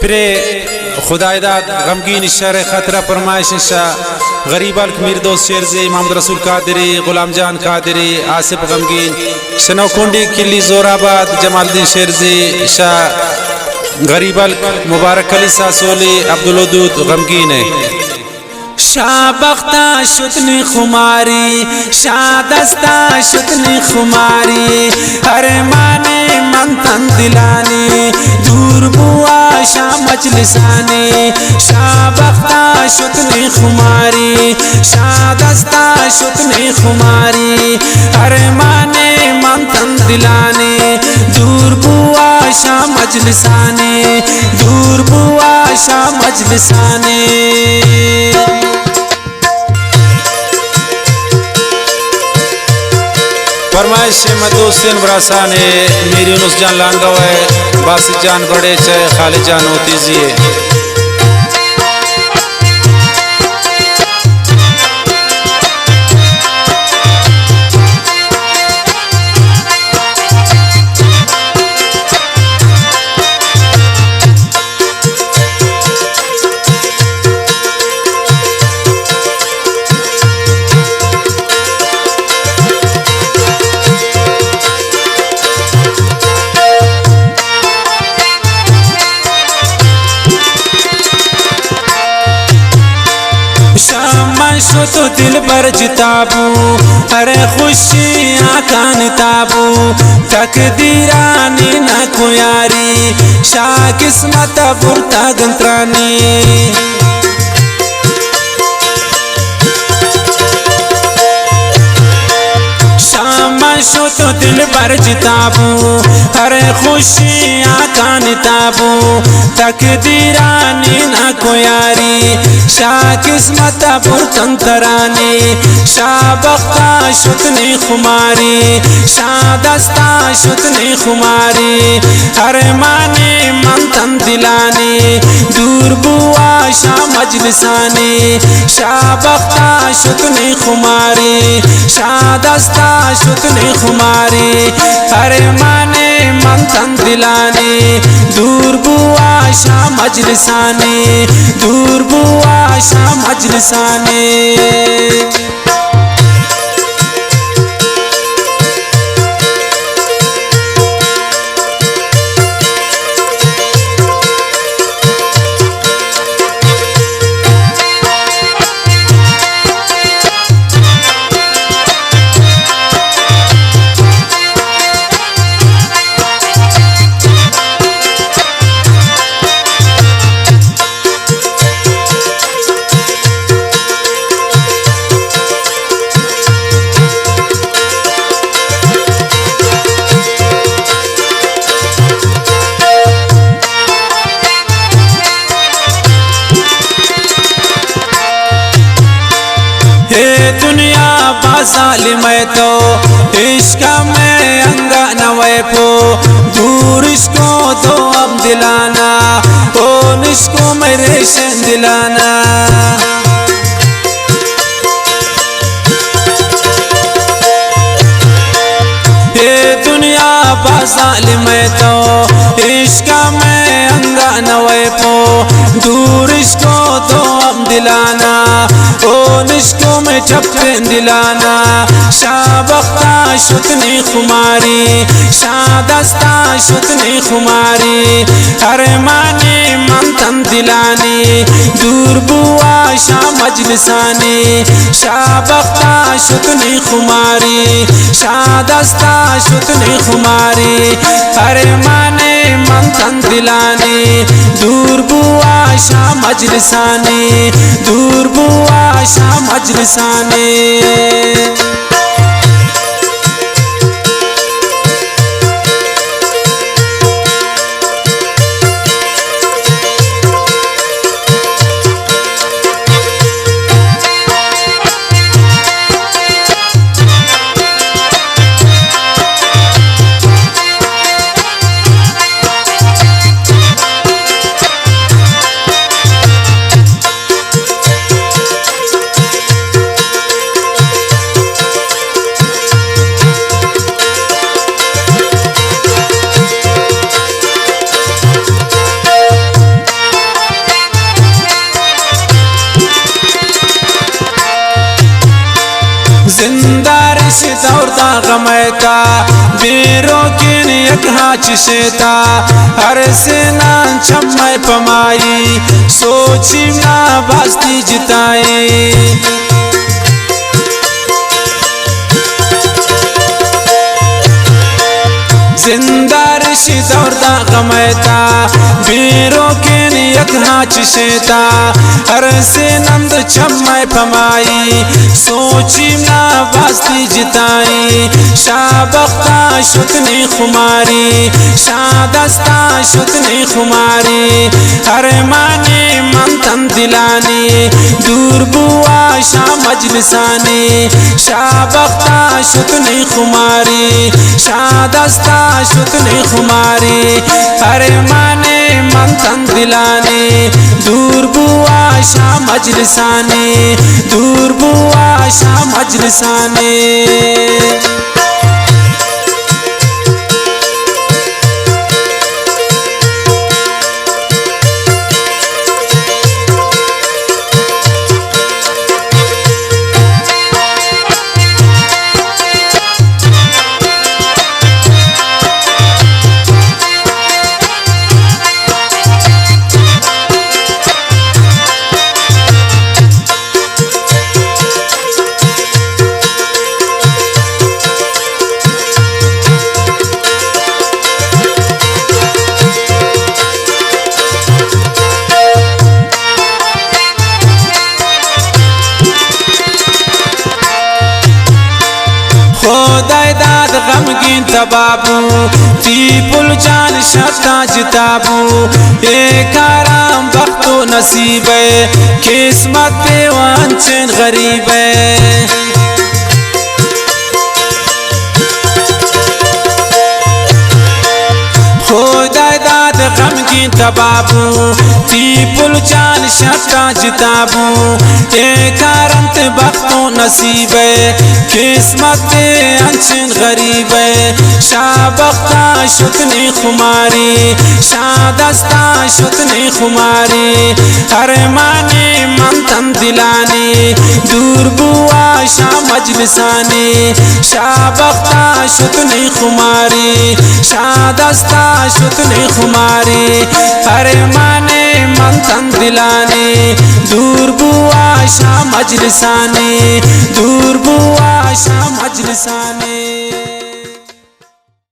फिर खुदायदाद गमगीन शर खतरा फरमाइश शाह गरीब अल मीर दोस्त शेरजी मोहम्मद रसूल कादरी गुलाम जान कादरी आसिफ गमगीन शनौकुंडी किली जोराबाद जमालुद्दीन शेरजी शाह गरीब अल मुबारक अली सासोली अब्दुल वदूद गमगीन है। शाबख्ता शुतनी खुमारी शादस्ता शुतनी खुमारी हर माने मंतन दिलानी दूर बुआ शाह मजलिसानी शाबख्ता शुतनी खुमारी शादस्ता शुतनी खुमारी हर माने मंतन दिलानी दूर बुआ शाह मजलिसानी दूर बुआ शाह मजलिसानी। फरमाइश मदोसिन बरासान है मेरी उनुस जान लांगा है बासित जान बड़े चाहे खालिद जान होती जिए। तो दिल पर जिताबू अरे खुशियाँ कान ताबू तकदीरानी ना को यारी शाह किस्मत बुरता गंत्रानी तो दिल पर जिताबू अरे खुशियाँ कान ताबू तकदीरानी ना को यारी शाह किस्मत बुरतंतरानी शाह बख्ता शुतनी खुमारी शाह दस्ता शुतनी खुमारी हर माने मंतन दिलानी दूर बुआ शाह मजलिसानी शाह बख्ता शुतनी खुमारी शाह दस्ता शुतनी खुमारी हर माने मंतन दिलानी दूर बुआ शाह मजलिसानी दूर बुआ शाह मजलिसानी। दुनिया बाजालिम तो इश्क में अंगा नवे पो दूर इसको दो अब दिलाना ओ निश्को मेरे शन दिलाना ये दुनिया बाजालिम तो इश्क में अंगा नवे पो दूर इसको दो अब दिलाना ओ निश्को में चप्पे दिलाना शाह बख्ता शुतनी खुमारी शाह दस्ता शुतनी खुमारी हर माने मंतन दिलानी दूर बुआ शाह मजलिसानी शाह बख्ता शुतनी खुमारी शाह दस्ता शुतनी खुमारी हर माने मंतन दिलानी दूर बुआ शाह मजलिसानी दूर बुआ शाह मजलिसानी। दा गमैता बेरो किन यकहा चिशेता हर सेना छम्मै पमाई सोची ना बास्ती जिताई जिंदा ऋषि दौरदा गमैता बेरो किन यकहा चिशेता हर से नंद छम्मै पमाई सोची ना बास्ती जिताई शाबख्ता शुतनी खुमारी शादस्ता शुतनी खुमारी हर माने मंथन दिलानी दूर बुआ शाह मजलिसानी शाबख्ता शुतनी खुमारी शादस्ता शुतनी खुमारी हरे माने मंथन दिलानी दूर बुआ शाह मजलिसानी दूर बुआ शाह मजलिसानी खुदाई दाद गमगीन तबाबू तीपुल जान शता जिताबू एक आराम बख्तो नसीब किस्मत पे वांचन गरीब खुदाई दाद गमगीन तबाबू तीपुल जान शता जिताबू एक आरंत बख्तो नसीब किस्मत अंचन गरीब शाबख्ता शुतनी खुमारी शादस्ता शुतनी खुमारी हर माने मंथन दिलानी दूर बुआ शाह मजलिसानी शाबख्ता शुतनी खुमारी शादस्ता शुतनी खुमारी हर माने मंथन दिलानी दूर बुआ शाह मजलिसानी दूर बुआ शाह मजलिसानी।